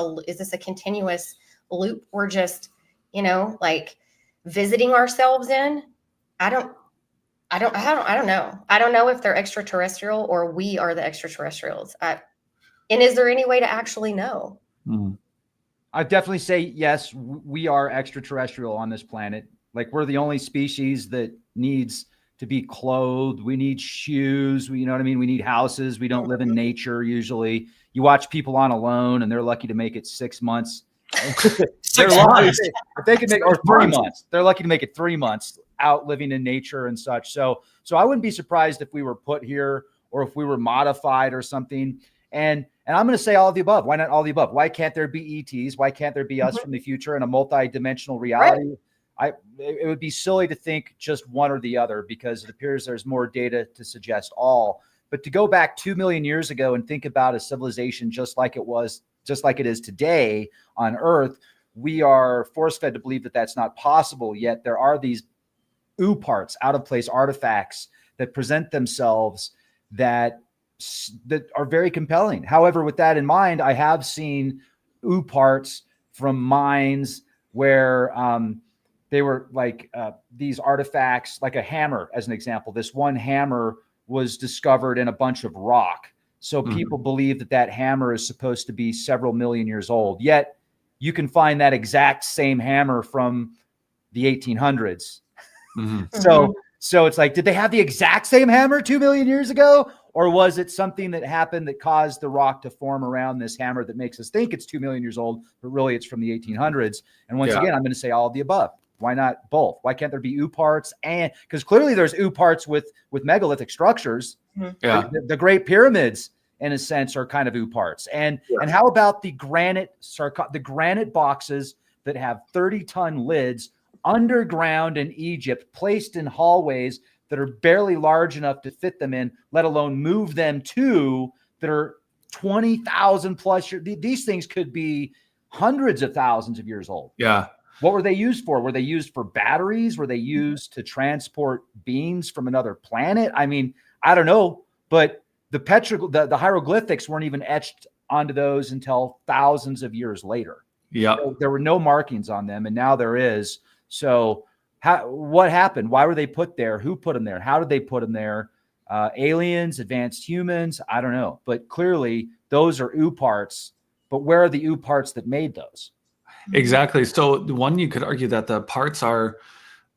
a continuous loop we're just, like visiting ourselves in? I don't know. I don't know if they're extraterrestrial or we are the extraterrestrials. And is there any way to actually know? I definitely say yes, we are extraterrestrial on this planet. Like, we're the only species that needs to be clothed. We need shoes. You know what I mean? We need houses. We don't live in nature usually. You watch people on Alone, and they're lucky to make it 6 months. They're lucky if they can make, or 3 months. They're lucky to make it 3 months out living in nature and such. So I wouldn't be surprised if we were put here or if we were modified or something. And I'm going to say all of the above. Why not all of the above? Why can't there be ETs? Why can't there be us from the future in a multi-dimensional reality? Right. It would be silly to think just one or the other, because it appears there's more data to suggest all. But to go back 2 million years ago and think about a civilization just like it is today on Earth, we are force-fed to believe that that's not possible. Yet there are these parts, out of place artifacts that present themselves that are very compelling. However, with that in mind, I have seen parts from mines where they were like these artifacts, like a hammer, as an example. This one hammer was discovered in a bunch of rock. So people believe that that hammer is supposed to be several million years old. Yet you can find that exact same hammer from the 1800s. So it's like, did they have the exact same hammer 2 million years ago? Or was it something that happened that caused the rock to form around this hammer that makes us think it's 2 million years old, but really it's from the 1800s? And once again, I'm going to say all of the above. Why not both? Why can't there be parts? And because clearly there's parts with megalithic structures. The Great Pyramids, in a sense, are kind of parts. And how about the granite boxes that have 30-ton lids underground in Egypt, placed in hallways that are barely large enough to fit them in, let alone move them to, that are 20,000 plus years. These things could be hundreds of thousands of years old. Yeah. What were they used for? Were they used for batteries? Were they used to transport beings from another planet? I mean, I don't know, but the hieroglyphics weren't even etched onto those until thousands of years later. Yeah. So there were no markings on them, and now there is. So what happened? Why were they put there? Who put them there? How did they put them there? Aliens, advanced humans? I don't know. But clearly those are parts. But where are the parts that made those? Exactly. So the one, you could argue that the parts are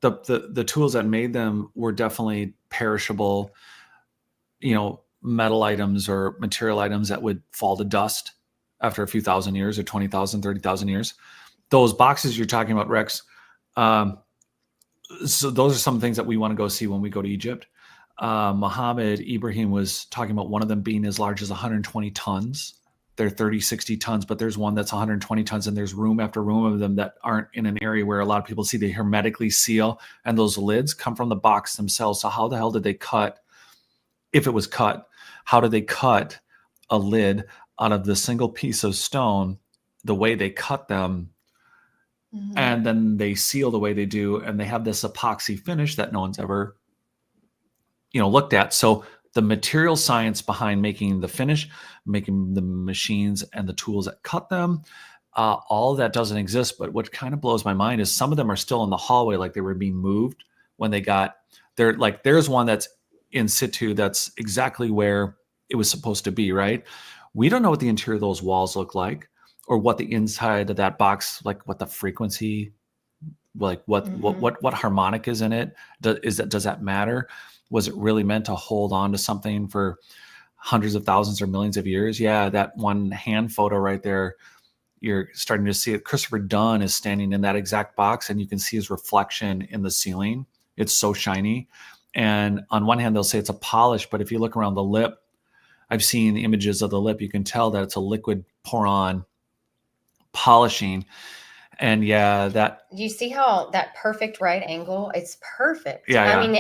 the tools that made them were definitely perishable, metal items or material items that would fall to dust after a few thousand years, or 20,000, 30,000 years. Those boxes you're talking about, Rex, so those are some things that we want to go see when we go to Egypt. Muhammad Ibrahim was talking about one of them being as large as 120 tons. They're 30, 60 tons, but there's one that's 120 tons, and there's room after room of them that aren't in an area where a lot of people see. They hermetically seal, and those lids come from the box themselves. So how the hell did they cut, if it was cut, how did they cut a lid out of the single piece of stone the way they cut them? And then they seal the way they do, and they have this epoxy finish that no one's ever, looked at. So the material science behind making the finish, making the machines and the tools that cut them, all of that doesn't exist. But what kind of blows my mind is some of them are still in the hallway, like they were being moved when they got there. Like there's one that's in situ, that's exactly where it was supposed to be, right? We don't know what the interior of those walls look like, or what the inside of that box, like what the frequency, like what harmonic is in it. Does that matter? Was it really meant to hold on to something for hundreds of thousands or millions of years? Yeah, that one hand photo right there, you're starting to see it. Christopher Dunn is standing in that exact box, and you can see his reflection in the ceiling. It's so shiny. And on one hand, they'll say it's a polish, but if you look around the lip, I've seen the images of the lip, you can tell that it's a liquid pour-on polishing. And yeah, that, you see how that perfect right angle, it's perfect. Yeah. I mean,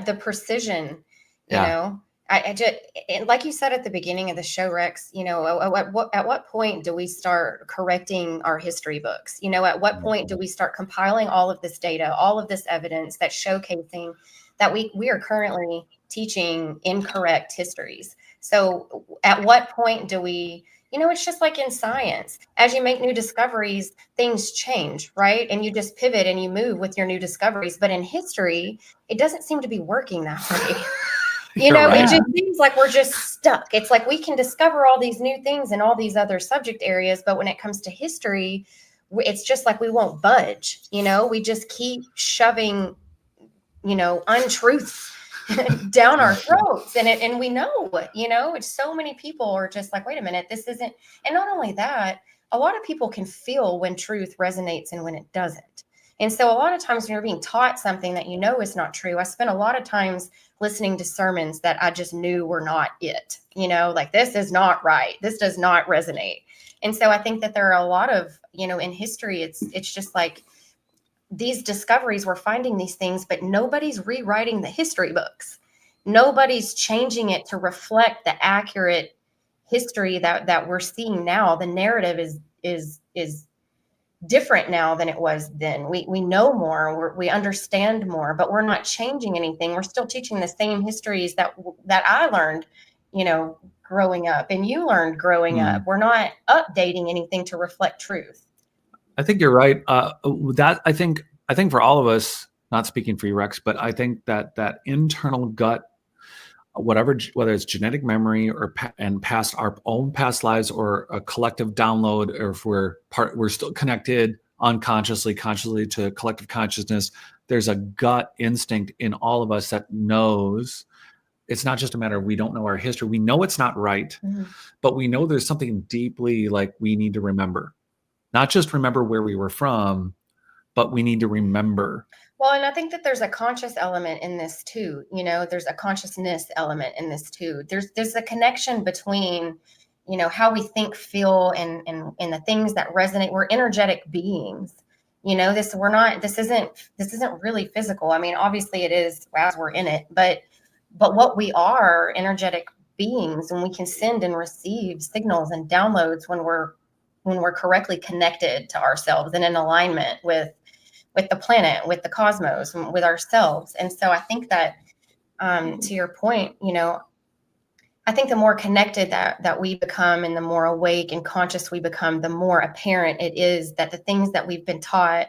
the precision, you know, I just, like you said at the beginning of the show, Rex, at what point do we start correcting our history books? At what point do we start compiling all of this data, all of this evidence that's showcasing that we are currently teaching incorrect histories? So at what point do we, it's just like in science. As you make new discoveries, things change, right? And you just pivot and you move with your new discoveries. But in history, it doesn't seem to be working that way. Right. It just seems like we're just stuck. It's like we can discover all these new things in all these other subject areas, but when it comes to history, it's just like we won't budge. We just keep shoving, untruths down our throats. And we know, it's so many people are just like, wait a minute, this isn't. And not only that, a lot of people can feel when truth resonates and when it doesn't. And so a lot of times when you're being taught something that is not true, I spent a lot of times listening to sermons that I just knew were not it, like this is not right. This does not resonate. And so I think that there are a lot of, in history, it's just like these discoveries, we're finding these things, but nobody's rewriting the history books. Nobody's changing it to reflect the accurate history that we're seeing now. The narrative is different now than it was then. We know more, we understand more, but we're not changing anything. We're still teaching the same histories that I learned, growing up, and you learned growing up. We're not updating anything to reflect truth. I think you're right. That I think for all of us, not speaking for you, Rex, but I think that internal gut, whether it's genetic memory or past our own past lives or a collective download, or if we're still connected consciously to collective consciousness, there's a gut instinct in all of us that knows. It's not just a matter of we don't know our history. We know it's not right, but we know there's something deeply like we need to remember. Not just remember where we were from, but we need to remember. Well, and I think that there's a conscious element in this too. There's a consciousness element in this too. There's a connection between, how we think, feel, and the things that resonate. We're energetic beings. This isn't really physical. I mean, obviously it is as we're in it, but what we are energetic beings, and we can send and receive signals and downloads when we're correctly connected to ourselves and in alignment with the planet, with the cosmos, and with ourselves. And so I think that, to your point, I think the more connected that we become and the more awake and conscious we become, the more apparent it is that the things that we've been taught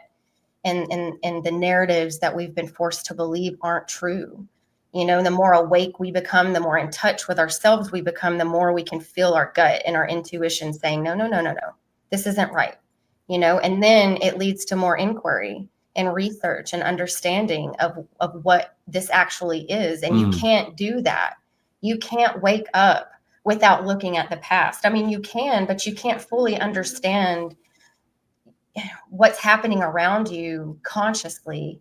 and the narratives that we've been forced to believe aren't true. The more awake we become, the more in touch with ourselves we become, the more we can feel our gut and our intuition saying, no, this isn't right. And then it leads to more inquiry and research and understanding of what this actually is. And you can't do that. You can't wake up without looking at the past. I mean, you can, but you can't fully understand what's happening around you consciously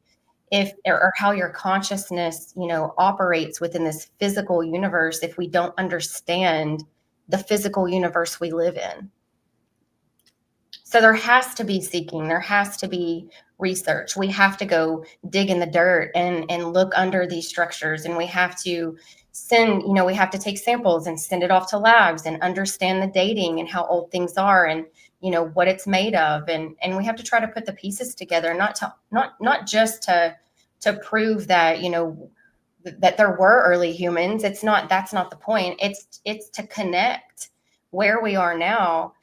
or how your consciousness, operates within this physical universe if we don't understand the physical universe we live in. So there has to be seeking, there has to be research. We have to go dig in the dirt and look under these structures, and we have to we have to take samples and send it off to labs and understand the dating and how old things are and what it's made of, and we have to try to put the pieces together, not just to prove that that there were early humans. That's not the point. It's to connect where we are now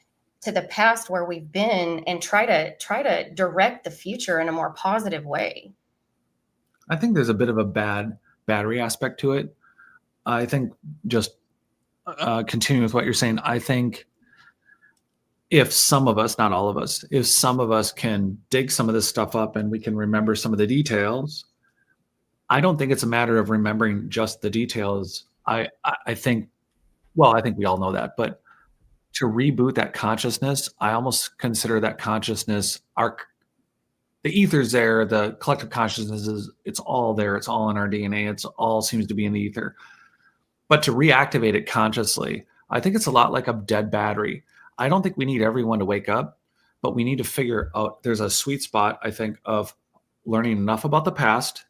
to the past where we've been and try to direct the future in a more positive way. I think there's a bit of a bad battery aspect to it. I think just continuing with what you're saying, I think if some of us, not all of us, if some of us can dig some of this stuff up and we can remember some of the details, I don't think it's a matter of remembering just the details. I think we all know that, but to reboot that consciousness, I almost consider that consciousness, the ether's there, the collective consciousness it's all there. It's all in our DNA. It's all seems to be in the ether. But to reactivate it consciously, I think it's a lot like a dead battery. I don't think we need everyone to wake up, but we need to figure out, there's a sweet spot, I think, of learning enough about the past.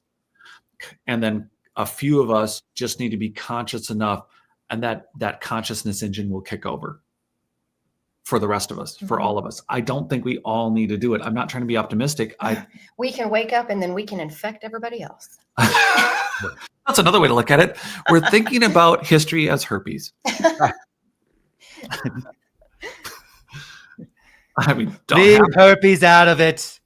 And then a few of us just need to be conscious enough, and that consciousness engine will kick over for the rest of us, for all of us. I don't think we all need to do it. I'm not trying to be optimistic. We can wake up and then we can infect everybody else. That's another way to look at it. We're thinking about history as herpes. I mean, leave herpes out of it.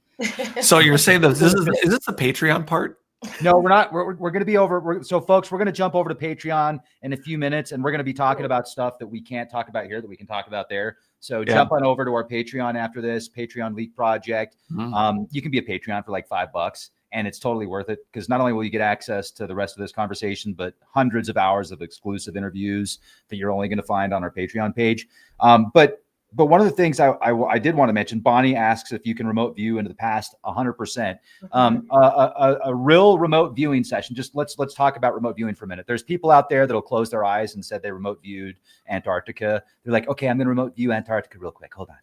So you're saying that is this the Patreon part? No, we're not. We're going to be over. So, folks, we're going to jump over to Patreon in a few minutes, and we're going to be talking about stuff that we can't talk about here that we can talk about there. So, jump on over to our Patreon after this Patreon Leak Project. You can be a Patreon for like $5, and it's totally worth it because not only will you get access to the rest of this conversation, but hundreds of hours of exclusive interviews that you're only going to find on our Patreon page. But one of the things I did want to mention, Bonnie asks if you can remote view into the past 100%. A real remote viewing session. Just let's talk about remote viewing for a minute. There's people out there that'll close their eyes and said they remote viewed Antarctica. They're like, okay, I'm going to remote view Antarctica real quick. Hold on.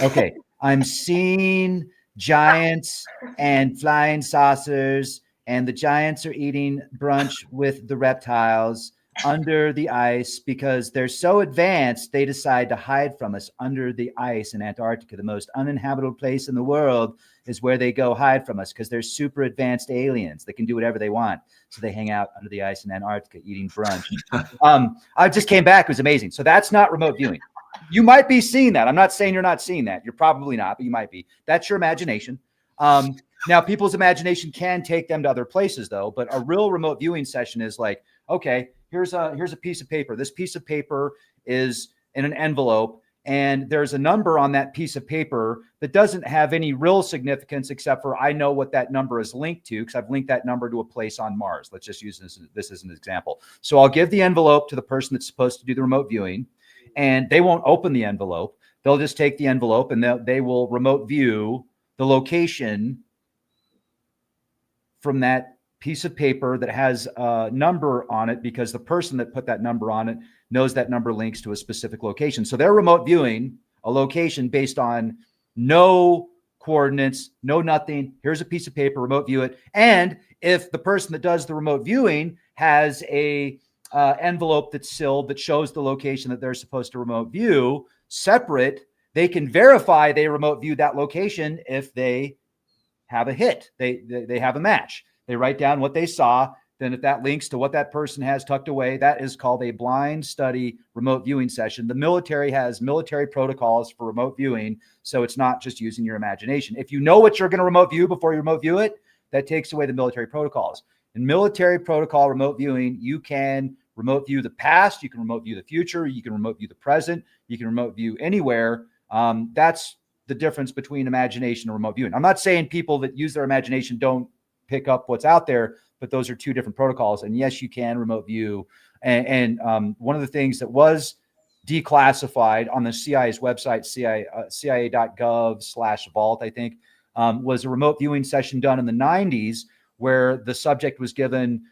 Okay, I'm seeing giants and flying saucers, and the giants are eating brunch with the reptiles under the ice because they're so advanced, they decide to hide from us under the ice in Antarctica. The most uninhabitable place in the world is where they go hide from us because they're super advanced aliens. They can do whatever they want. So they hang out under the ice in Antarctica eating brunch. I just came back. It was amazing. So that's not remote viewing. You might be seeing that. I'm not saying you're not seeing that. You're probably not, but you might be. That's your imagination. Now, people's imagination can take them to other places, though. But a real remote viewing session is like, okay, here's a piece of paper. This piece of paper is in an envelope, and there's a number on that piece of paper that doesn't have any real significance except for I know what that number is linked to because I've linked that number to a place on Mars. Let's just use this as an example. So I'll give the envelope to the person that's supposed to do the remote viewing, and they won't open the envelope. They'll just take the envelope and they will remote view the location from that piece of paper that has a number on it because the person that put that number on it knows that number links to a specific location. So they're remote viewing a location based on no coordinates, no nothing. Here's a piece of paper, remote view it. And if the person that does the remote viewing has a envelope that's sealed that shows the location that they're supposed to remote view separate, they can verify they remote viewed that location if they have a hit. They have a match. They write down what they saw. Then if that links to what that person has tucked away, that is called a blind study remote viewing session. The military has military protocols for remote viewing, so it's not just using your imagination. If you know what you're going to remote view before you remote view it, that takes away the military protocols. In military protocol remote viewing, you can remote view the past, you can remote view the future, you can remote view the present, you can remote view anywhere. That's the difference between imagination and remote viewing. I'm not saying people that use their imagination don't pick up what's out there, but those are two different protocols. And yes, you can remote view. And one of the things that was declassified on the CIA's website, cia.gov/vault, I think, was a remote viewing session done in the 90s where the subject was given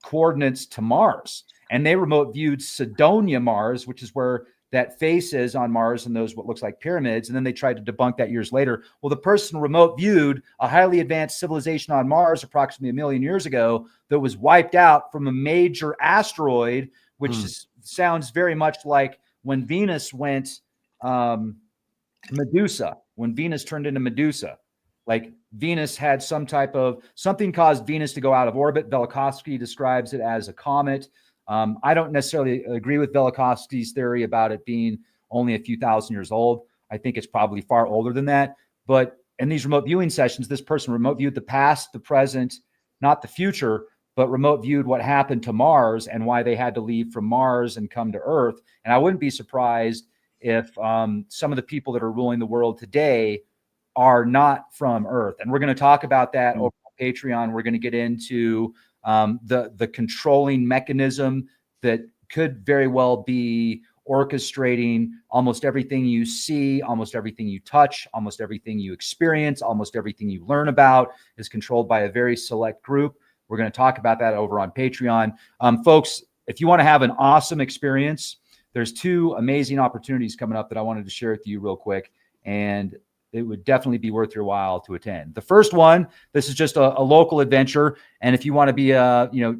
coordinates to Mars. And they remote viewed Cydonia Mars, which is where that face is on Mars and those what looks like pyramids. And then they tried to debunk that years later. Well, the person remote viewed a highly advanced civilization on Mars approximately 1 million years ago that was wiped out from a major asteroid, which sounds very much like when Venus went Medusa, when Venus turned into Medusa. Like Venus had something caused Venus to go out of orbit. Velikovsky describes it as a comet. I don't necessarily agree with Velikovsky's theory about it being only a few thousand years old. I think it's probably far older than that. But in these remote viewing sessions, this person remote viewed the past, the present, not the future, but remote viewed what happened to Mars and why they had to leave from Mars and come to Earth. And I wouldn't be surprised if some of the people that are ruling the world today are not from Earth. And we're going to talk about that over on Patreon. We're going to get into the controlling mechanism that could very well be orchestrating almost everything you see, almost everything you touch, almost everything you experience, almost everything you learn about is controlled by a very select group. We're going to talk about that over on Patreon. Folks, if you want to have an awesome experience, there's two amazing opportunities coming up that I wanted to share with you real quick. And it would definitely be worth your while to attend. The first one, this is just a local adventure. And if you want to be, if you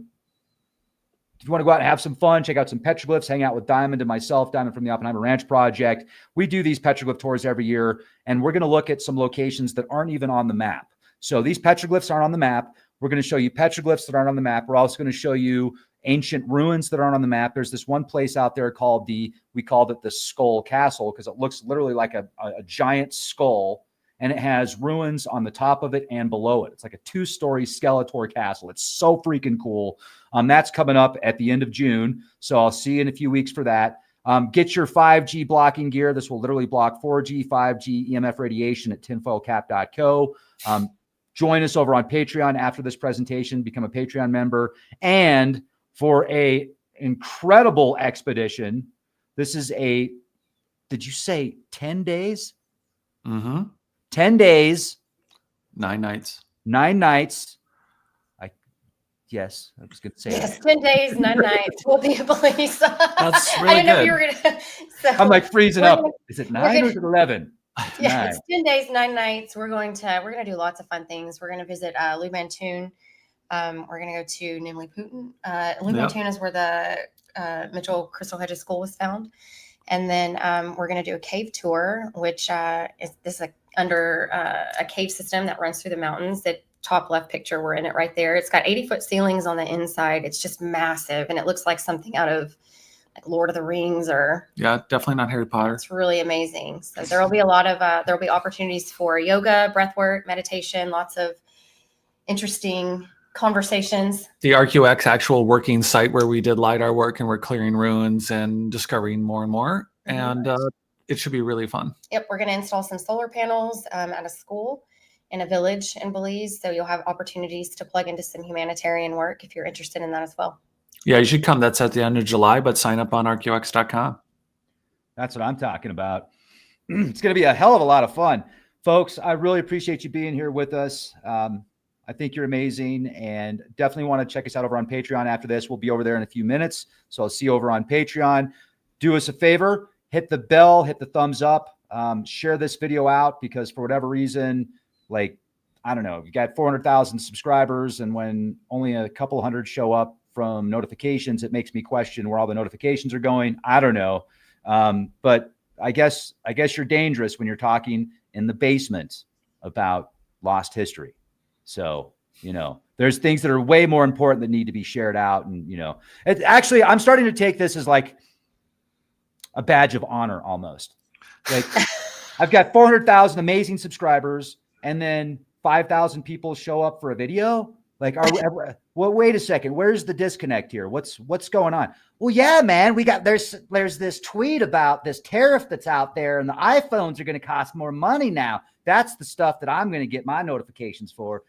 want to go out and have some fun, check out some petroglyphs, hang out with Diamond and myself, Diamond from the Oppenheimer Ranch Project. We do these petroglyph tours every year, and we're going to look at some locations that aren't even on the map. So these petroglyphs aren't on the map. We're going to show you petroglyphs that aren't on the map. We're also going to show you ancient ruins that aren't on the map. There's this one place out there called we called it the Skull Castle because it looks literally like a giant skull, and it has ruins on the top of it and below it. It's like a 2-story Skeletor castle. It's so freaking cool. That's coming up at the end of June. So I'll see you in a few weeks for that. Get your 5G blocking gear. This will literally block 4G, 5G, EMF radiation at tinfoilcap.co. join us over on Patreon after this presentation, become a Patreon member. And for a incredible expedition, this is did you say 10 days? 10 days. 9 nights. 9 nights. Yes, I was going to say yes, 10 days, 9 nights. We'll be a police. That's really I didn't know if good. you were going to. So I'm like freezing up. gonna- Is it 9 or is it 11? yeah, it's 10 days, 9 nights. We're going to do lots of fun things. We're going to visit Lumantoon. We're going to go to Nimli Putin. Lumantoon is where the Mitchell Crystal Hedges School was found. And then we're going to do a cave tour, which is under a cave system that runs through the mountains. That top left picture, we're in it right there. It's got 80-foot ceilings on the inside. It's just massive, and it looks like something out of like Lord of the Rings or definitely not Harry Potter. It's really amazing. So there will be a lot of there will be opportunities for yoga, breath work, meditation, lots of interesting conversations. The RQX actual working site where we did LiDAR work and we're clearing ruins and discovering more and more. And it should be really fun. Yep, we're going to install some solar panels at a school in a village in Belize. So you'll have opportunities to plug into some humanitarian work if you're interested in that as well. Yeah, you should come. That's at the end of July, but sign up on rqx.com. That's what I'm talking about. It's going to be a hell of a lot of fun. Folks, I really appreciate you being here with us. I think you're amazing, and definitely want to check us out over on Patreon after this. We'll be over there in a few minutes. So I'll see you over on Patreon. Do us a favor, hit the bell, hit the thumbs up, share this video out, because for whatever reason, like, I don't know, you got 400,000 subscribers, and when only a couple hundred show up from notifications, it makes me question where all the notifications are going. I don't know. But I guess you're dangerous when you're talking in the basement about lost history. So, there's things that are way more important that need to be shared out. And, actually, I'm starting to take this as like a badge of honor almost. Like, I've got 400,000 amazing subscribers, and then 5,000 people show up for a video. Like, well, wait a second. Where's the disconnect here? What's going on? Well, yeah, man, there's this tweet about this tariff that's out there, and the iPhones are going to cost more money now. That's the stuff that I'm going to get my notifications for.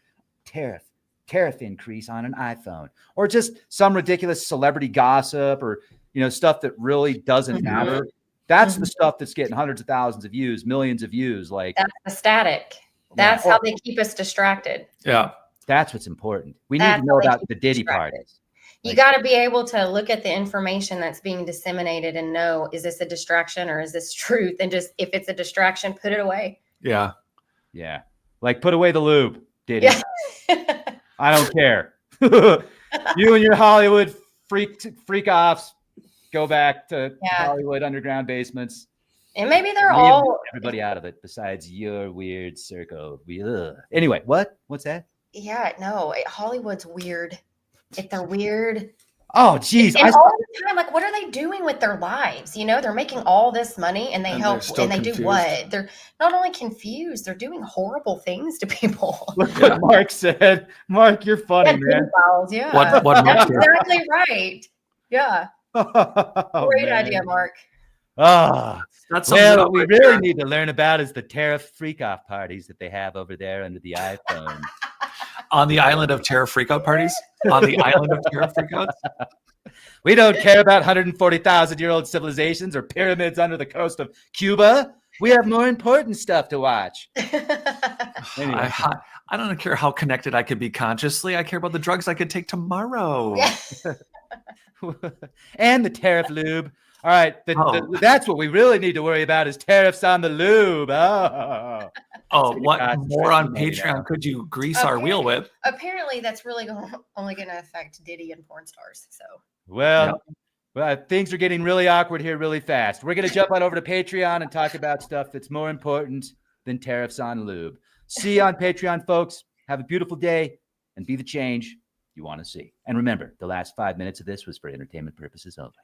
Tariff increase on an iPhone, or just some ridiculous celebrity gossip, or stuff that really doesn't matter. That's the stuff that's getting hundreds of thousands of views, millions of views. Like, that's the static. That's how they keep us distracted. Yeah. That's what's important. We need to know about the Diddy parties. You got to be able to look at the information that's being disseminated and know, is this a distraction or is this truth? And just, if it's a distraction, put it away. Yeah. Yeah. Like, put away the lube, Diddy. Yeah. I don't care. You and your Hollywood freak offs, go back to Hollywood underground basements. And maybe they're everybody out of it besides your weird circle. Anyway, what's that? Yeah, no, Hollywood's weird. If they're weird. Oh, geez. And all the time, like, what are they doing with their lives? They're making all this money, and they help, and they do what? They're not only confused, they're doing horrible things to people. Look what Mark said. Mark, you're funny, man. Yeah. What That's exactly right. Yeah. Great idea, Mark. What we really need to learn about is the tariff freak-off parties that they have over there under the iPhone. On the island of terror freakout parties? On the island of terror freakouts? We don't care about 140,000-year-old civilizations or pyramids under the coast of Cuba. We have more important stuff to watch. Anyway. I don't care how connected I could be consciously. I care about the drugs I could take tomorrow. And the tariff lube. All right, that's what we really need to worry about is tariffs on the lube. What more on Patreon could you grease our wheel with? Apparently, that's really only going to affect Diddy and porn stars. So, well, things are getting really awkward here really fast. We're going to jump on over to Patreon and talk about stuff that's more important than tariffs on lube. See you on Patreon, folks. Have a beautiful day and be the change you want to see. And remember, the last 5 minutes of this was for entertainment purposes only.